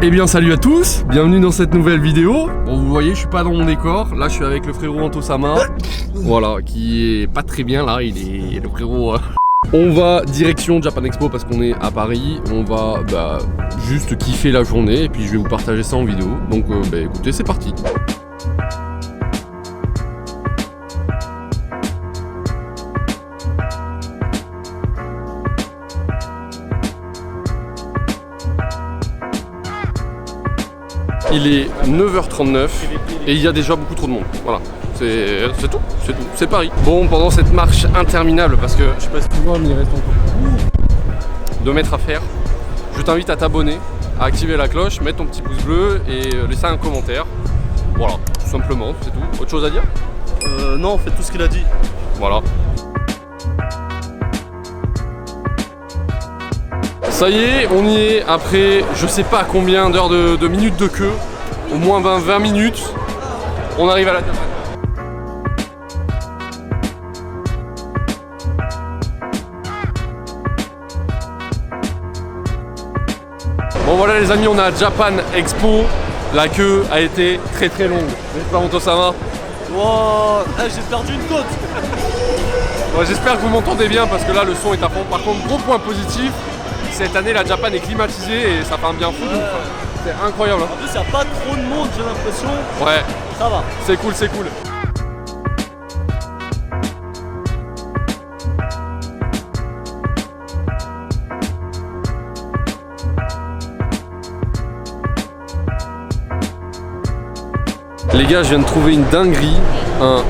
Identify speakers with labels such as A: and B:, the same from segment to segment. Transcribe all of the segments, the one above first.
A: Eh bien salut à tous, bienvenue dans cette nouvelle vidéo. Bon vous voyez je suis pas dans mon décor, là je suis avec le frérot Antosama. Voilà, qui est pas très bien là, il est le frérot... On va direction Japan Expo parce qu'on est à Paris, on va juste kiffer la journée et puis je vais vous partager ça en vidéo. Donc écoutez c'est parti. Il est 9h39 et il y a déjà beaucoup trop de monde. Voilà, c'est tout, c'est Paris. Bon, pendant cette marche interminable, parce que je sais pas si tu vois, mais il reste encore 2 mètres à faire, je t'invite à t'abonner, à activer la cloche, mettre ton petit pouce bleu et laisser un commentaire. Voilà, tout simplement, c'est tout. Autre chose à dire?
B: Non, faites tout ce qu'il a dit.
A: Voilà. Ça y est, on y est après je sais pas combien d'heures de minutes de queue, au moins 20 minutes, on arrive à la Japan. Bon voilà les amis, on est à Japan Expo, la queue a été très longue. N'est-ce pas Antosama?
B: Wow, j'ai perdu une côte.
A: Bon, j'espère que vous m'entendez bien parce que là le son est à fond. Par contre, gros point positif, cette année la Japan est climatisée et ça fait un bien fou. C'est incroyable. Hein.
B: En plus, il n'y a pas trop de monde, j'ai l'impression.
A: Ouais.
B: Ça va.
A: C'est cool, c'est cool. Les gars, je viens de trouver une dinguerie. Un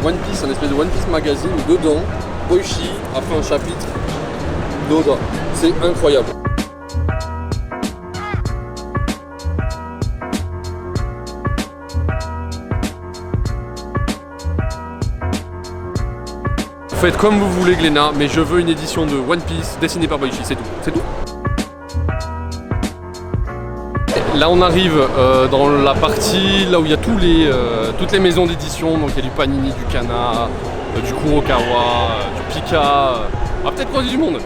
A: One Piece, un espèce de One Piece magazine. Dedans, Boichi a fait un chapitre d'Oda. C'est incroyable. Faites comme vous voulez Glénat, mais je veux une édition de One Piece dessinée par Boichi, c'est tout, c'est tout. Là on arrive dans la partie là où il y a toutes les maisons d'édition, donc il y a du Panini, du Kana, du Kurokawa, du Pika, on va peut-être croiser du monde.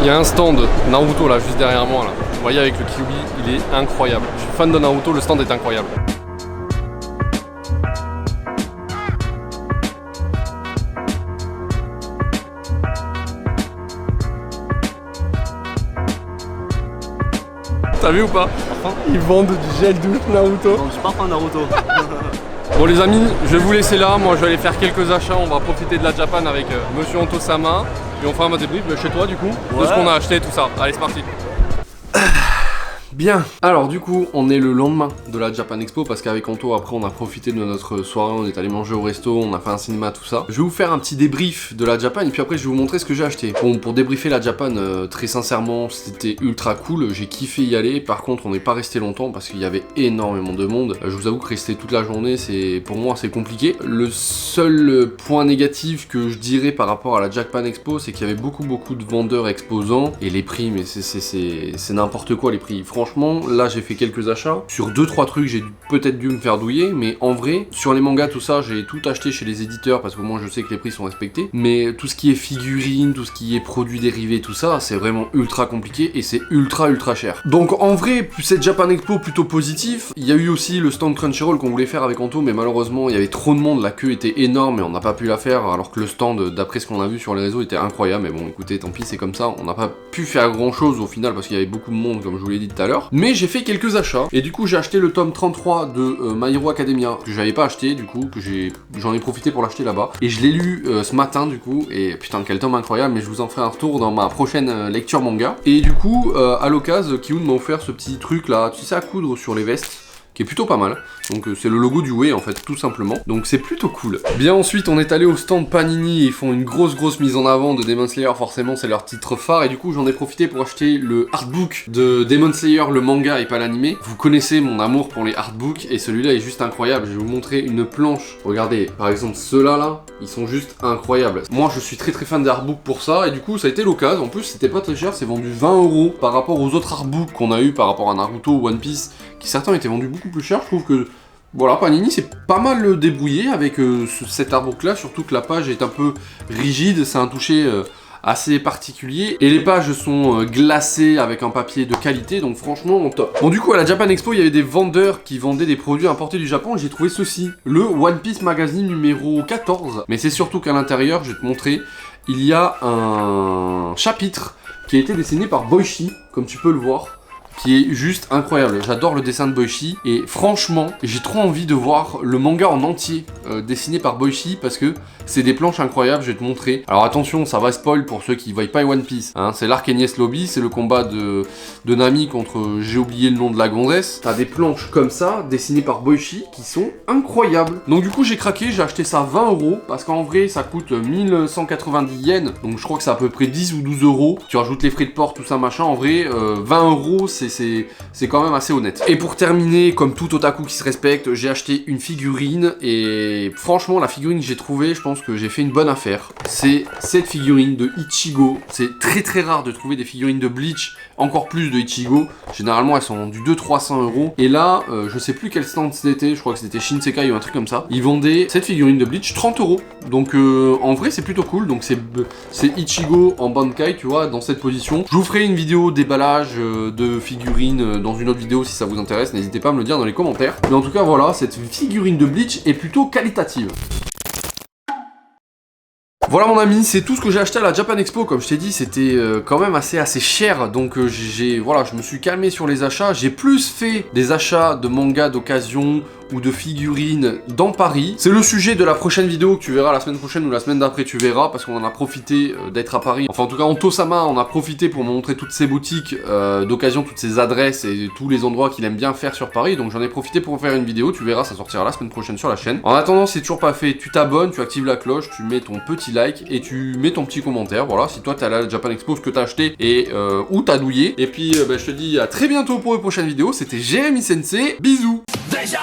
A: Il y a un stand Naruto là juste derrière moi là. Vous voyez avec le Kyuubi, il est incroyable. Je suis fan de Naruto, le stand est incroyable. T'as vu ou pas? Ils vendent du gel douche Naruto.
B: Non, je suis pas fan Naruto.
A: Bon les amis, je vais vous laisser là, moi je vais aller faire quelques achats, on va profiter de la Japan avec Monsieur Antosama et on fera un débrief chez toi du coup, de ce qu'on a acheté tout ça. Allez c'est parti. Bien, alors du coup on est le lendemain de la Japan Expo parce qu'avec Anto après on a profité de notre soirée, on est allé manger au resto, on a fait un cinéma tout ça. Je vais vous faire un petit débrief de la Japan et puis après je vais vous montrer ce que j'ai acheté. Bon pour débriefer la Japan, très sincèrement c'était ultra cool, j'ai kiffé y aller. Par contre on n'est pas resté longtemps parce qu'il y avait énormément de monde. Je vous avoue que rester toute la journée pour moi c'est compliqué. Le seul point négatif que je dirais par rapport à la Japan Expo c'est qu'il y avait beaucoup de vendeurs exposants et les prix mais c'est n'importe quoi les prix. Franchement là j'ai fait quelques achats, sur 2-3 trucs j'ai peut-être dû me faire douiller, mais en vrai, sur les mangas tout ça, j'ai tout acheté chez les éditeurs parce que moi je sais que les prix sont respectés, mais tout ce qui est figurines, tout ce qui est produits dérivés, tout ça, c'est vraiment ultra compliqué et c'est ultra cher. Donc en vrai, cette Japan Expo plutôt positif, il y a eu aussi le stand Crunchyroll qu'on voulait faire avec Anto, mais malheureusement il y avait trop de monde, la queue était énorme et on n'a pas pu la faire, alors que le stand, d'après ce qu'on a vu sur les réseaux, était incroyable, mais bon écoutez, tant pis, c'est comme ça, on n'a pas pu faire grand chose au final parce qu'il y avait beaucoup de monde comme je vous l'ai dit tout à l'heure. Mais j'ai fait quelques achats, et du coup j'ai acheté le tome 33 de My Hero Academia, que j'avais pas acheté du coup, que j'en ai profité pour l'acheter là-bas, et je l'ai lu ce matin du coup, et putain quel tome incroyable, mais je vous en ferai un retour dans ma prochaine lecture manga. Et du coup, à l'occasion, Kiun m'a offert ce petit truc là, tu sais, à coudre sur les vestes, qui est plutôt pas mal. Donc c'est le logo du Way en fait, tout simplement. Donc c'est plutôt cool. Bien ensuite, on est allé au stand Panini et ils font une grosse mise en avant de Demon Slayer, forcément c'est leur titre phare. Et du coup j'en ai profité pour acheter le artbook de Demon Slayer, le manga et pas l'animé. Vous connaissez mon amour pour les artbooks et celui-là est juste incroyable. Je vais vous montrer une planche. Regardez, par exemple ceux-là là, ils sont juste incroyables. Moi je suis très fan des artbooks pour ça et du coup ça a été l'occasion. En plus c'était pas très cher, c'est vendu 20 € par rapport aux autres artbooks qu'on a eu par rapport à Naruto ou One Piece, qui certains étaient vendus beaucoup plus cher. Je trouve que voilà, Panini c'est pas mal débrouillé avec cet artbook là, surtout que la page est un peu rigide, c'est un toucher assez particulier. Et les pages sont glacées avec un papier de qualité, donc franchement top. Bon, du coup, à la Japan Expo, il y avait des vendeurs qui vendaient des produits importés du Japon. J'ai trouvé ceci, le One Piece Magazine numéro 14. Mais c'est surtout qu'à l'intérieur, je vais te montrer, il y a un chapitre qui a été dessiné par Boichi, comme tu peux le voir, qui est juste incroyable. J'adore le dessin de Boichi et franchement, j'ai trop envie de voir le manga en entier dessiné par Boichi parce que c'est des planches incroyables, je vais te montrer. Alors attention, ça va spoil pour ceux qui voient pas One Piece. Hein. C'est l'arc Enies Lobby, c'est le combat de Nami contre, j'ai oublié le nom de la gonzesse. T'as des planches comme ça, dessinées par Boichi, qui sont incroyables. Donc du coup, j'ai craqué, j'ai acheté ça 20 € parce qu'en vrai, ça coûte 1190 yens. Donc je crois que c'est à peu près 10 ou 12 €. Tu rajoutes les frais de port, tout ça machin. En vrai, 20 €, c'est quand même assez honnête. Et pour terminer, comme tout otaku qui se respecte, j'ai acheté une figurine et franchement la figurine que j'ai trouvée, je pense que j'ai fait une bonne affaire. C'est cette figurine de Ichigo. C'est très très rare de trouver des figurines de Bleach, encore plus de Ichigo. Généralement elles sont du 200-300 €. Et là, je sais plus quel stand c'était, je crois que c'était Shinsekai ou un truc comme ça. Ils vendaient cette figurine de Bleach 30 €. Donc en vrai c'est plutôt cool. Donc c'est Ichigo en Bankai, tu vois, dans cette position. Je vous ferai une vidéo déballage de figurines dans une autre vidéo si ça vous intéresse, n'hésitez pas à me le dire dans les commentaires. Mais en tout cas voilà, cette figurine de Bleach est plutôt qualitative. Voilà mon ami, c'est tout ce que j'ai acheté à la Japan Expo. Comme je t'ai dit, c'était quand même assez cher. Donc voilà, je me suis calmé sur les achats. J'ai plus fait des achats de mangas d'occasion ou de figurines dans Paris. C'est le sujet de la prochaine vidéo que tu verras la semaine prochaine ou la semaine d'après, tu verras, parce qu'on en a profité d'être à Paris. Enfin en tout cas en Tosama, on a profité pour me montrer toutes ces boutiques d'occasion, toutes ces adresses et tous les endroits qu'il aime bien faire sur Paris. Donc j'en ai profité pour faire une vidéo, tu verras, ça sortira la semaine prochaine sur la chaîne. En attendant, si c'est toujours pas fait, tu t'abonnes, tu actives la cloche, tu mets ton petit like et tu mets ton petit commentaire. Voilà, si toi t'es allé à la Japan Expo, ce que t'as acheté et où t'as douillé. Et puis je te dis à très bientôt pour une prochaine vidéo. C'était Jérémy Sensei, bisous. Déjà